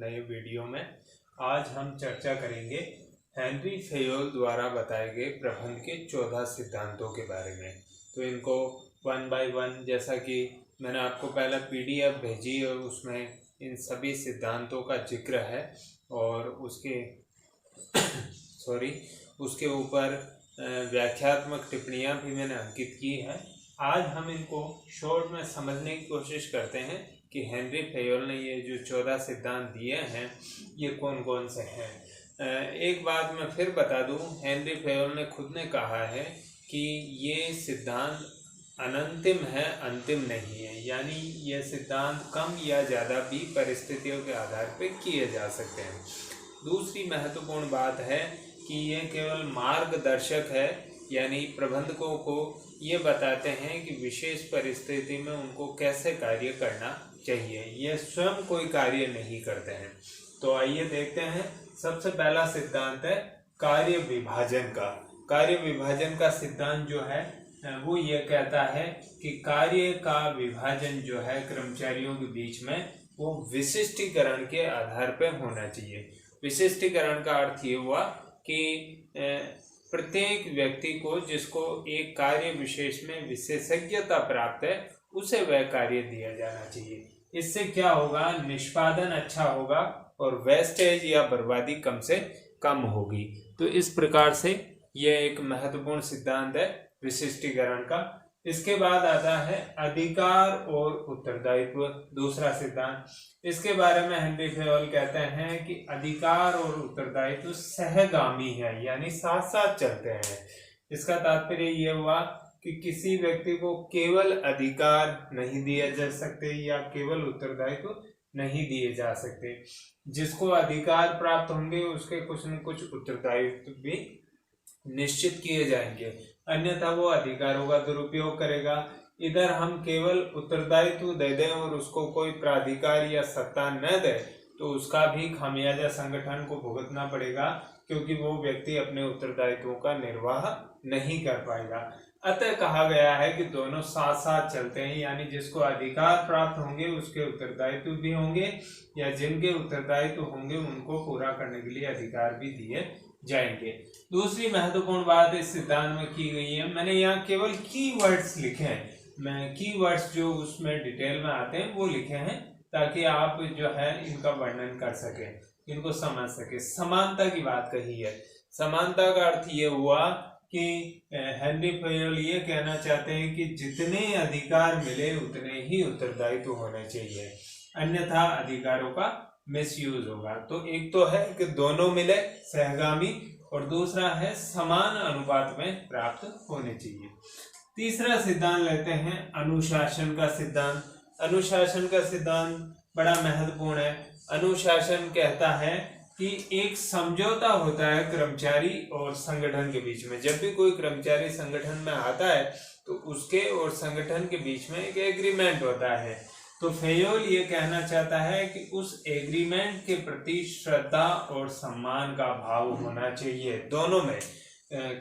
नए वीडियो में। आज हम चर्चा करेंगे हेनरी फेयोल द्वारा बताए गए प्रबंध के 14 सिद्धांतों के बारे में। तो इनको वन बाय वन, जैसा कि मैंने आपको पहला PDF भेजी और उसमें इन सभी सिद्धांतों का जिक्र है और उसके ऊपर व्याख्यात्मक टिप्पणियां भी मैंने अंकित की है। आज हम इनको शॉर्ट में समझने की कोशिश करते हैं कि हेनरी फेयोल ने ये जो 14 सिद्धांत दिए हैं ये कौन कौन से हैं। एक बात मैं फिर बता दूं, हेनरी फेयोल ने खुद ने कहा है कि ये सिद्धांत अनंतिम है, अंतिम नहीं है। यानी ये सिद्धांत कम या ज़्यादा भी परिस्थितियों के आधार पर किए जा सकते हैं। दूसरी महत्वपूर्ण बात है कि ये केवल मार्गदर्शक है, यानी प्रबंधकों को ये बताते हैं कि विशेष परिस्थिति में उनको कैसे कार्य करना चाहिए। ये स्वयं कोई कार्य नहीं करते हैं। तो आइए देखते हैं। सबसे पहला सिद्धांत है कार्य विभाजन का। कार्य विभाजन का सिद्धांत जो है वो ये कहता है कि कार्य का विभाजन जो है कर्मचारियों के बीच में वो विशिष्टीकरण के आधार पर होना चाहिए। विशिष्टीकरण का अर्थ ये हुआ कि प्रत्येक व्यक्ति को जिसको एक कार्य विशेष में विशेषज्ञता प्राप्त है उसे वह कार्य दिया जाना चाहिए। इससे क्या होगा, निष्पादन अच्छा होगा और वेस्टेज या बर्बादी कम से कम होगी। तो इस प्रकार से यह एक महत्वपूर्ण सिद्धांत है विशिष्टीकरण का। इसके बाद आता है अधिकार और उत्तरदायित्व, दूसरा सिद्धांत। इसके बारे में हेनरी फेयोल कहते हैं कि अधिकार और उत्तरदायित्व सहगामी है, यानी साथ साथ चलते हैं। इसका तात्पर्य यह हुआ कि किसी व्यक्ति को केवल अधिकार नहीं दिए जा सकते या केवल उत्तरदायित्व नहीं दिए जा सकते। जिसको अधिकार प्राप्त होंगे उसके कुछ न कुछ उत्तरदायित्व भी निश्चित किए जाएंगे, अन्यथा वो अधिकारों का दुरुपयोग करेगा। इधर हम केवल उत्तरदायित्व दे दें और उसको कोई प्राधिकार या सत्ता न दे तो उसका भी खामियाजा संगठन को भुगतना पड़ेगा, क्योंकि वो व्यक्ति अपने उत्तरदायित्वों का निर्वाह नहीं कर पाएगा। अतः कहा गया है कि दोनों साथ साथ चलते हैं, यानी जिसको अधिकार प्राप्त होंगे उसके उत्तरदायित्व भी होंगे, या जिनके उत्तरदायित्व होंगे उनको पूरा करने के लिए अधिकार भी दिए जाएंगे। दूसरी महत्वपूर्ण बात इस सिद्धांत में की गई है, मैंने यहाँ केवल कीवर्ड्स लिखे हैं। मैं कीवर्ड्स जो उसमें डिटेल में आते हैं वो लिखे हैं ताकि आप जो है इनका वर्णन कर सके, इनको समझ सके। समानता की बात कही है। समानता का अर्थ ये हुआ कि हेनरी फेयोल ये कहना चाहते हैं कि जितने अधिकार मिले उतने ही उत्तरदायित्व होने चाहिए, अन्यथा अधिकारों का मिसयूज होगा। तो एक तो है कि दोनों मिले सहगामी, और दूसरा है समान अनुपात में प्राप्त होने चाहिए। तीसरा सिद्धांत लेते हैं अनुशासन का सिद्धांत। अनुशासन का सिद्धांत बड़ा महत्वपूर्ण है। अनुशासन कहता है कि एक समझौता होता है कर्मचारी और संगठन के बीच में। जब भी कोई कर्मचारी संगठन में आता है तो उसके और संगठन के बीच में एक एग्रीमेंट होता है। तो फेयोल ये कहना चाहता है कि उस एग्रीमेंट के प्रति श्रद्धा और सम्मान का भाव होना चाहिए, दोनों में,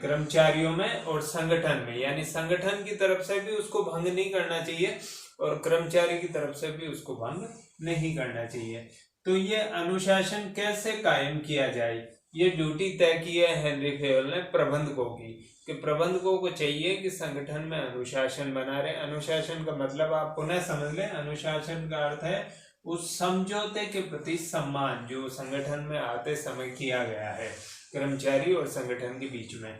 कर्मचारियों में और संगठन में। यानी संगठन की तरफ से भी उसको भंग नहीं करना चाहिए और कर्मचारी की तरफ से भी उसको भंग नहीं करना चाहिए। तो ये अनुशासन कैसे कायम किया जाए, ये ड्यूटी तय की है हेनरी फेयोल ने प्रबंधकों की, कि प्रबंधकों को चाहिए कि संगठन में अनुशासन बना रहे। अनुशासन का मतलब आप पुनः समझ लें। अनुशासन का अर्थ है उस समझौते के प्रति सम्मान जो संगठन में आते समय किया गया है कर्मचारी और संगठन के बीच में।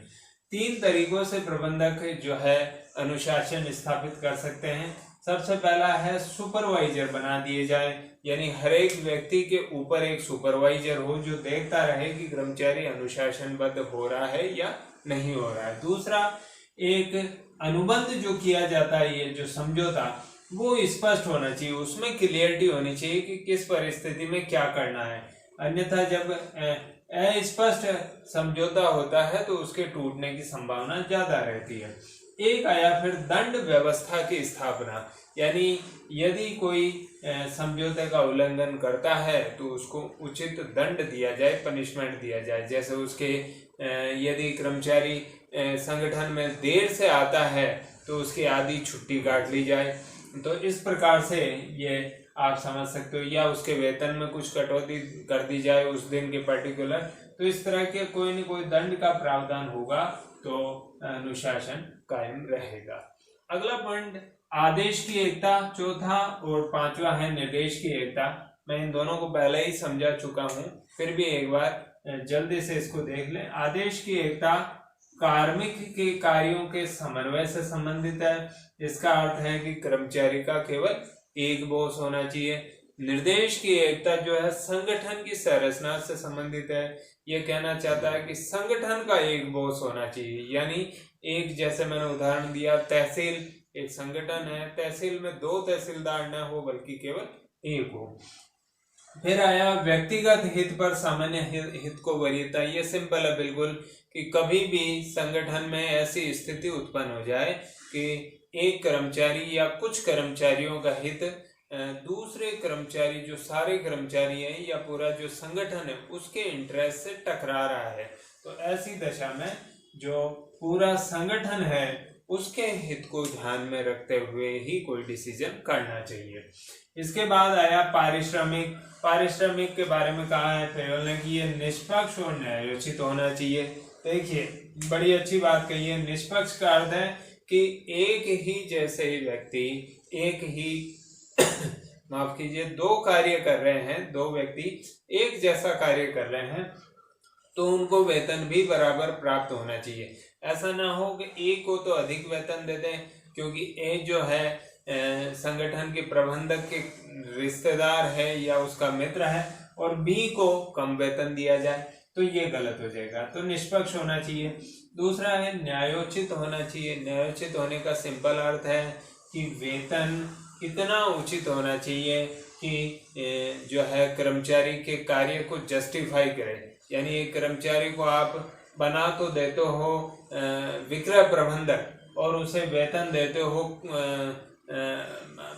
3 तरीकों से प्रबंधक जो है अनुशासन स्थापित कर सकते हैं। सबसे पहला है सुपरवाइजर बना दिए जाए, यानी हर एक व्यक्ति के ऊपर एक सुपरवाइजर हो जो देखता रहे कि कर्मचारी अनुशासनबद्ध हो रहा है या नहीं हो रहा है। दूसरा, एक अनुबंध जो किया जाता है, ये जो समझौता, वो स्पष्ट होना चाहिए, उसमें क्लियरिटी होनी चाहिए कि किस परिस्थिति में क्या करना है। अन्यथा जब अस्पष्ट समझौता होता है तो उसके टूटने की संभावना ज्यादा रहती है। एक आया फिर दंड व्यवस्था की स्थापना, यानी यदि कोई समझौते का उल्लंघन करता है तो उसको उचित दंड दिया जाए, पनिशमेंट दिया जाए। जैसे उसके यदि कर्मचारी संगठन में देर से आता है तो उसकी आधी छुट्टी काट ली जाए। तो इस प्रकार से ये आप समझ सकते हो, या उसके वेतन में कुछ कटौती कर दी जाए उस दिन के पर्टिकुलर, तो इस तरह के कोई न कोई दंड का प्रावधान होगा तो अनुशासन कायम रहेगा। अगला पॉइंट आदेश की एकता, चौथा और पांचवा है निर्देश की एकता। मैं इन दोनों को पहले ही समझा चुका हूं, फिर भी एक बार जल्दी से इसको देख लें। आदेश की एकता कार्मिक के कार्यों के समन्वय से संबंधित है। इसका अर्थ है कि कर्मचारी का केवल एक बॉस होना चाहिए। निर्देश की एकता जो है संगठन की संरचना से संबंधित है। यह कहना चाहता है कि संगठन का एक बॉस होना चाहिए, यानी एक, जैसे मैंने उदाहरण दिया, तहसील एक संगठन है, तहसील में 2 तहसीलदार न हो बल्कि केवल एक हो। फिर आया व्यक्तिगत हित पर सामान्य हित को वरीयता। ये सिंपल है बिल्कुल, कि कभी भी संगठन में ऐसी स्थिति उत्पन्न हो जाए कि एक कर्मचारी या कुछ कर्मचारियों का हित दूसरे कर्मचारी, जो सारे कर्मचारी हैं या पूरा जो संगठन है, उसके इंटरेस्ट से टकरा रहा है, तो ऐसी दशा में जो पूरा संगठन है उसके हित को ध्यान में रखते हुए ही कोई डिसीजन करना चाहिए। इसके बाद आया पारिश्रमिक। पारिश्रमिक के बारे में कहा है फेयोल ने कि ये निष्पक्ष और न्यायोचित होना चाहिए। देखिए, बड़ी अच्छी बात कही है। निष्पक्ष का अर्थ है कि एक ही जैसे ही व्यक्ति एक ही माफ कीजिए 2 कार्य कर रहे हैं, 2 व्यक्ति एक जैसा कार्य कर रहे हैं, तो उनको वेतन भी बराबर प्राप्त होना चाहिए। ऐसा ना हो कि एक को तो अधिक वेतन दे दें क्योंकि एक जो है संगठन के प्रबंधक के रिश्तेदार है या उसका मित्र है, और बी को कम वेतन दिया जाए, तो ये गलत हो जाएगा। तो निष्पक्ष होना चाहिए। दूसरा है न्यायोचित होना चाहिए। न्यायोचित होने का सिंपल अर्थ है कि वेतन इतना उचित होना चाहिए कि जो है कर्मचारी के कार्य को जस्टिफाई करे। यानी एक कर्मचारी को आप बना तो देते हो विक्रय प्रबंधक, और उसे वेतन देते हो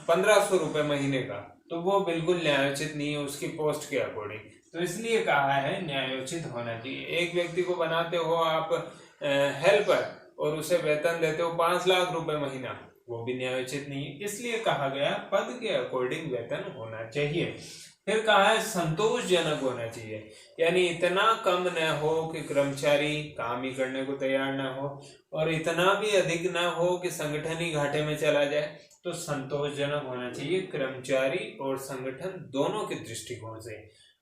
1500 रुपये महीने का, तो वो बिल्कुल न्यायोचित नहीं है उसकी पोस्ट के अकॉर्डिंग। तो इसलिए कहा है न्यायोचित होना चाहिए। एक व्यक्ति को बनाते हो आप हेल्पर और उसे वेतन देते हो 5 लाख रुपए महीना, वो भी न्यायोचित नहीं है। इसलिए कहा गया पद के अकॉर्डिंग वेतन होना चाहिए। फिर कहा है संतोषजनक होना चाहिए, यानी इतना कम न हो कि कर्मचारी काम ही करने को तैयार न हो, और इतना भी अधिक न हो कि संगठन ही घाटे में चला जाए। तो संतोषजनक होना चाहिए कर्मचारी और संगठन दोनों के दृष्टिकोण से।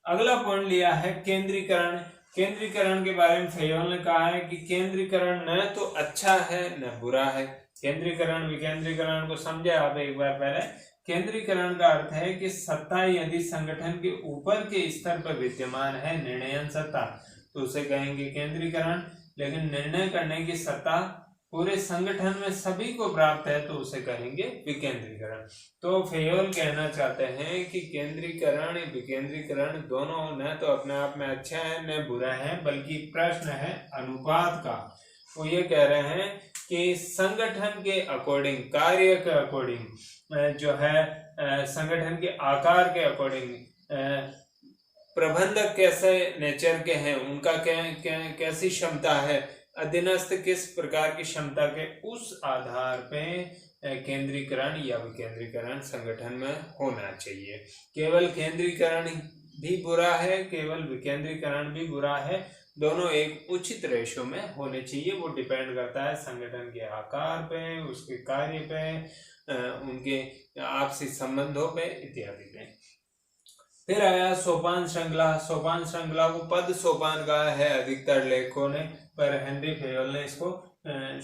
अगला पॉइंट लिया है केंद्रीकरण। केंद्रीकरण के बारे में फेयोल ने कहा है कि केंद्रीकरण न तो अच्छा है न बुरा है। केंद्रीकरण विकेंद्रीकरण को समझे आप एक बार पहले। केंद्रीकरण का अर्थ है कि सत्ता यदि संगठन के ऊपर के स्तर पर विद्यमान है, निर्णयन सत्ता, तो उसे कहेंगे केंद्रीकरण। लेकिन निर्णय करने की सत्ता पूरे संगठन में सभी को प्राप्त है, तो उसे कहेंगे विकेंद्रीकरण। तो फेयोल कहना चाहते हैं कि केंद्रीकरण विकेंद्रीकरण दोनों न तो अपने आप में अच्छा है न बुरा है, बल्कि प्रश्न है अनुपात का। वो ये कह रहे हैं कि संगठन के अकॉर्डिंग, कार्य के अकॉर्डिंग, जो है संगठन के आकार के अकॉर्डिंग, प्रबंधक कैसे नेचर के हैं, उनका कैसी क्षमता है, अधीनस्थ किस प्रकार की क्षमता के, उस आधार पे केंद्रीकरण या विकेंद्रीकरण संगठन में होना चाहिए। केवल केंद्रीकरण भी बुरा है, केवल विकेंद्रीकरण भी बुरा है, दोनों एक उचित रेशो में होने चाहिए। वो डिपेंड करता है संगठन के आकार पे, उसके कार्य पे, उनके आपसी संबंधों पे इत्यादि पे। फिर आया सोपान श्रृंखला। सोपान श्रृंखला को पद सोपान कहा है अधिकतर लेखकों ने, पर हेनरी फेयोल ने इसको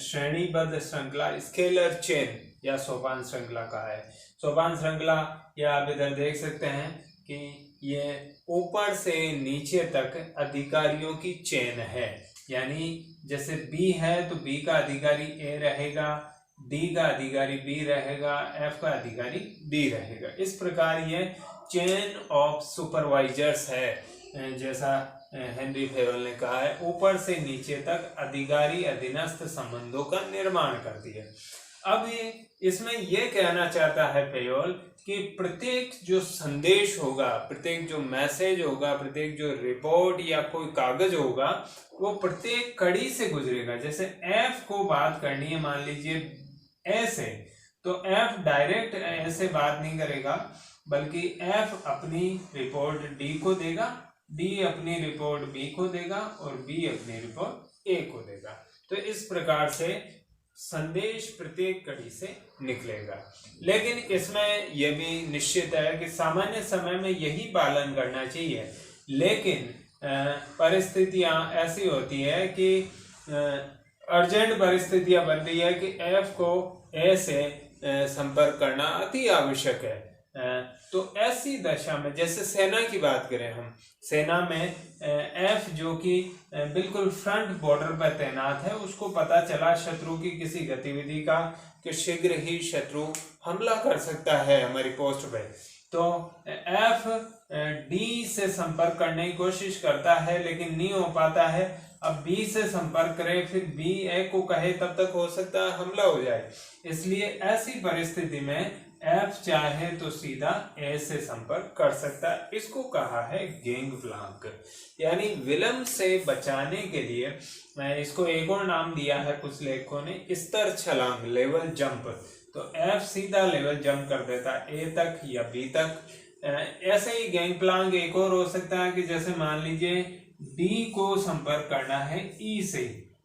श्रेणीबद्ध श्रृंखला, स्केलर चेन या सोपान श्रृंखला कहा है। सोपान श्रृंखला या आप इधर देख सकते हैं कि ये ऊपर से नीचे तक अधिकारियों की चेन है। यानी जैसे बी है तो बी का अधिकारी ए रहेगा, डी का अधिकारी बी रहेगा, एफ का अधिकारी डी रहेगा। इस प्रकार ये चेन ऑफ सुपरवाइजर्स है, जैसा हेनरी फेयोल ने कहा है, ऊपर से नीचे तक अधिकारी अधीनस्थ संबंधों का निर्माण करती है। अब ये इसमें यह कहना चाहता है फेयोल कि प्रत्येक जो संदेश होगा, प्रत्येक जो मैसेज होगा, प्रत्येक जो रिपोर्ट या कोई कागज होगा, वो प्रत्येक कड़ी से गुजरेगा। जैसे एफ को बात करनी है मान लीजिए ए से, तो एफ डायरेक्ट ए से बात नहीं करेगा, बल्कि एफ अपनी रिपोर्ट डी को देगा, डी अपनी रिपोर्ट बी को देगा और बी अपनी रिपोर्ट ए को देगा। तो इस प्रकार से संदेश प्रत्येक कड़ी से निकलेगा। लेकिन इसमें यह भी निश्चित है कि सामान्य समय में यही पालन करना चाहिए, लेकिन परिस्थितियां ऐसी होती है कि अर्जेंट परिस्थितियां बन रही है कि एफ को ए से संपर्क करना अति आवश्यक है। तो ऐसी दशा में, जैसे सेना की बात करें हम, सेना में एफ जो कि बिल्कुल फ्रंट बॉर्डर पर तैनात है, उसको पता चला शत्रु की किसी गतिविधि का कि शीघ्र ही शत्रु हमला कर सकता है हमारी पोस्ट पे, तो एफ डी से संपर्क करने की कोशिश करता है लेकिन नहीं हो पाता है। अब बी से संपर्क करे, फिर बी ए को कहे, तब तक हो सकता है हमला हो जाए। इसलिए ऐसी परिस्थिति में एफ चाहे तो सीधा ए से संपर्क कर सकता है। इसको कहा है गैंगप्लांक, यानी विलंब से बचाने के लिए मैं इसको एक और नाम दिया है कुछ लेखकों ने, स्तर छलांग, लेवल जंप। तो एफ सीधा लेवल जंप कर देता ए तक या बी तक। ऐसे ही गैंगप्लांक एक और हो सकता है कि जैसे मान लीजिए डी को संपर्क करना है ई से,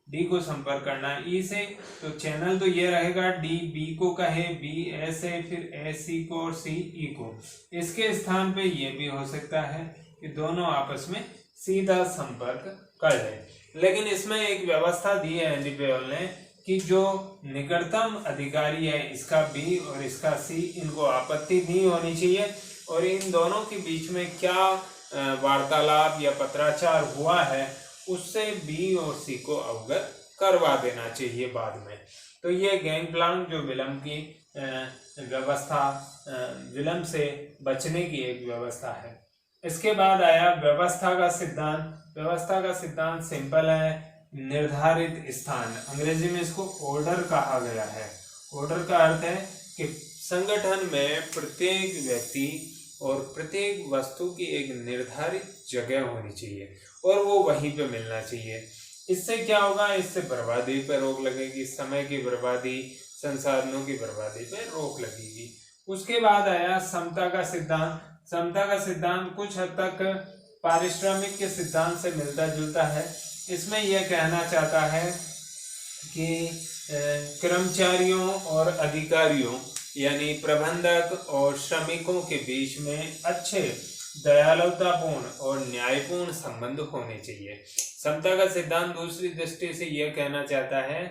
डी को संपर्क करना है ई से, तो चैनल तो ये रहेगा डी बी को कहे, बी ए से, फिर ए सी को और सी ई को। इसके स्थान पे ये भी हो सकता है कि दोनों आपस में सीधा संपर्क कर ले। लेकिन इसमें एक व्यवस्था दी है हेनरी फेयोल ने कि जो निकटतम अधिकारी है, इसका बी और इसका सी, इनको आपत्ति नहीं होनी चाहिए और इन दोनों के बीच में क्या वार्तालाप या पत्राचार हुआ है उससे बी और सी को अवगत करवा देना चाहिए बाद में। तो ये गैंगप्लांक जो विलंब की व्यवस्था, विलंब से बचने की एक व्यवस्था है। इसके बाद आया व्यवस्था का सिद्धांत। व्यवस्था का सिद्धांत सिंपल है, निर्धारित स्थान, अंग्रेजी में इसको ऑर्डर कहा गया है। ऑर्डर का अर्थ है कि संगठन में प्रत्येक व्यक्ति और प्रत्येक वस्तु की एक निर्धारित जगह होनी चाहिए और वो वहीं पे मिलना चाहिए। इससे क्या होगा, इससे बर्बादी पर रोक लगेगी, समय की बर्बादी, संसाधनों की बर्बादी पर रोक लगेगी। उसके बाद आया समता का सिद्धांत। समता का सिद्धांत कुछ हद तक पारिश्रमिक के सिद्धांत से मिलता जुलता है। इसमें यह कहना चाहता है कि कर्मचारियों और अधिकारियों यानी प्रबंधक और श्रमिकों के बीच में अच्छे, दयालुतापूर्ण और न्यायपूर्ण संबंध होने चाहिए। समता का सिद्धांत दूसरी दृष्टि से यह कहना चाहता है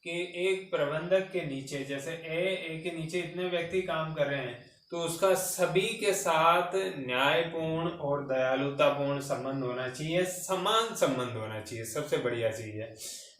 कि एक प्रबंधक के नीचे, जैसे ए के नीचे इतने व्यक्ति काम कर रहे हैं, तो उसका सभी के साथ न्यायपूर्ण और दयालुतापूर्ण संबंध होना चाहिए, समान संबंध होना चाहिए, सबसे बढ़िया चीज है।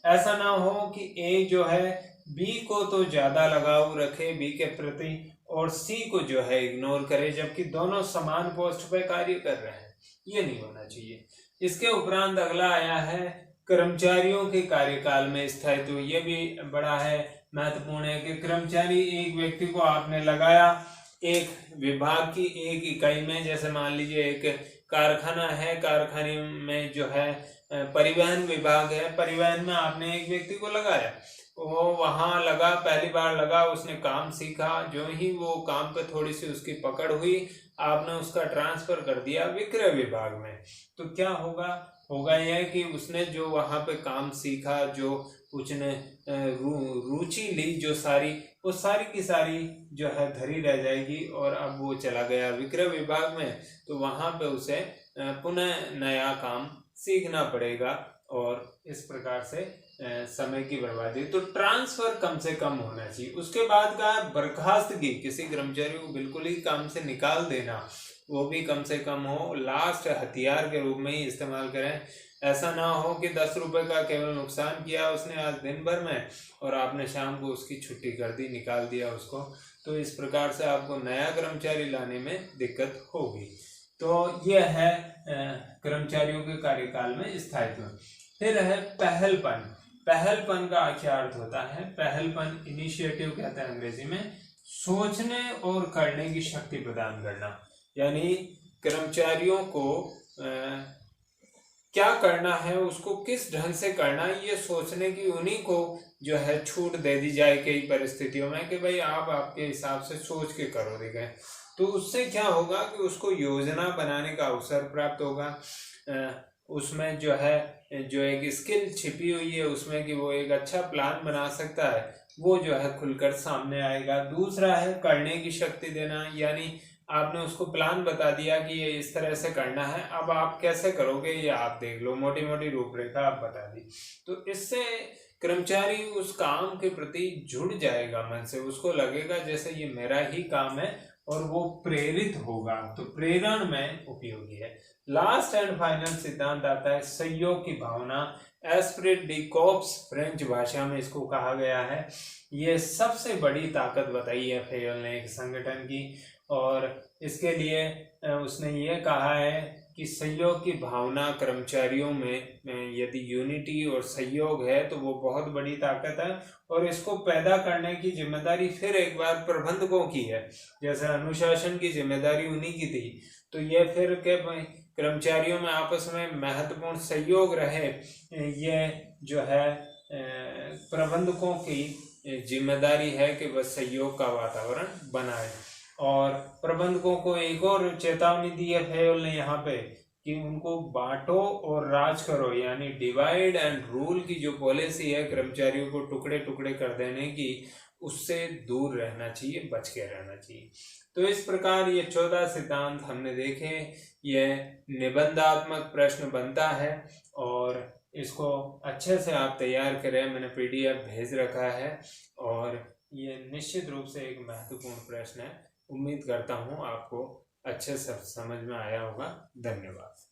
ऐसा ना हो कि ए जो है बी को तो ज्यादा लगाव रखे बी के प्रति और सी को जो है इग्नोर करे, जबकि दोनों समान पोस्ट पे कार्य कर रहे हैं, ये नहीं होना चाहिए। इसके उपरांत अगला आया है कर्मचारियों के कार्यकाल में स्थायित्व। ये भी बड़ा है, महत्वपूर्ण है कि कर्मचारी, एक व्यक्ति को आपने लगाया एक विभाग की एक इकाई में, जैसे मान लीजिए एक कारखाना है, कारखाने में जो है परिवहन विभाग है, परिवहन में आपने एक व्यक्ति को लगाया, वो वहां लगा, पहली बार लगा, उसने काम सीखा, जो ही वो काम पे थोड़ी सी उसकी पकड़ हुई, आपने उसका ट्रांसफर कर दिया विक्रय विभाग में। तो क्या होगा यह कि उसने जो वहां पे काम सीखा, जो उसने रुचि ली, जो सारी, वो सारी की सारी जो है धरी रह जाएगी और अब वो चला गया विक्रय विभाग में, तो वहां पे उसे पुनः नया काम सीखना पड़ेगा और इस प्रकार से समय की बर्बादी। तो ट्रांसफर कम से कम होना चाहिए। उसके बाद का बर्खास्तगी, किसी कर्मचारी को बिल्कुल ही काम से निकाल देना, वो भी कम से कम हो, लास्ट हथियार के रूप में ही इस्तेमाल करें। ऐसा ना हो कि 10 रुपए का केवल नुकसान किया उसने आज दिन भर में और आपने शाम को उसकी छुट्टी कर दी, निकाल दिया उसको, तो इस प्रकार से आपको नया कर्मचारी लाने में दिक्कत होगी। तो यह है कर्मचारियों के कार्यकाल में स्थायित्व। फिर है पहलपन। पहलपन का क्या अर्थ होता है? पहलपन, इनिशिएटिव कहते हैं अंग्रेजी में, सोचने और करने की शक्ति प्रदान करना, यानी कर्मचारियों को क्या करना है, उसको किस ढंग से करना है, ये सोचने की उन्हीं को जो है छूट दे दी जाए कई परिस्थितियों में कि भाई आप आपके हिसाब से सोच के करो। देखें, तो उससे क्या होगा कि उसको योजना बनाने का अवसर प्राप्त होगा। उसमें जो है जो एक स्किल छिपी हुई है उसमें कि वो एक अच्छा प्लान बना सकता है, वो जो है खुलकर सामने आएगा। दूसरा है करने की शक्ति देना, यानी आपने उसको प्लान बता दिया कि ये इस तरह से करना है, अब आप कैसे करोगे ये आप देख लो, मोटी मोटी रूपरेखा आप बता दी। तो इससे कर्मचारी उस काम के प्रति जुड़ जाएगा मन से, उसको लगेगा जैसे ये मेरा ही काम है और वो प्रेरित होगा। तो प्रेरण में उपयोगी है। लास्ट एंड फाइनल सिद्धांत आता है सहयोग की भावना, एस्पिरिट डी कॉर्प्स फ्रेंच भाषा में इसको कहा गया है। ये सबसे बड़ी ताकत बताई है फेयल ने एक संगठन की, और इसके लिए उसने ये कहा है कि सहयोग की भावना कर्मचारियों में यदि यूनिटी और सहयोग है तो वो बहुत बड़ी ताकत है, और इसको पैदा करने की जिम्मेदारी फिर एक बार प्रबंधकों की है। जैसे अनुशासन की जिम्मेदारी उन्हीं की थी, तो ये फिर के कर्मचारियों में आपस में महत्वपूर्ण सहयोग रहे, ये जो है प्रबंधकों की जिम्मेदारी है कि वह सहयोग का वातावरण बनाए। और प्रबंधकों को एक और चेतावनी दी है फेयल ने यहाँ पे कि उनको बांटो और राज करो, यानी डिवाइड एंड रूल की जो पॉलिसी है कर्मचारियों को टुकड़े टुकड़े कर देने की, उससे दूर रहना चाहिए, बच के रहना चाहिए। तो इस प्रकार ये 14 सिद्धांत हमने देखे। ये निबंधात्मक प्रश्न बनता है और इसको अच्छे से आप तैयार करें, मैंने PDF भेज रखा है, और ये निश्चित रूप से एक महत्वपूर्ण प्रश्न है। उम्मीद करता हूँ आपको अच्छे से समझ में आया होगा। धन्यवाद।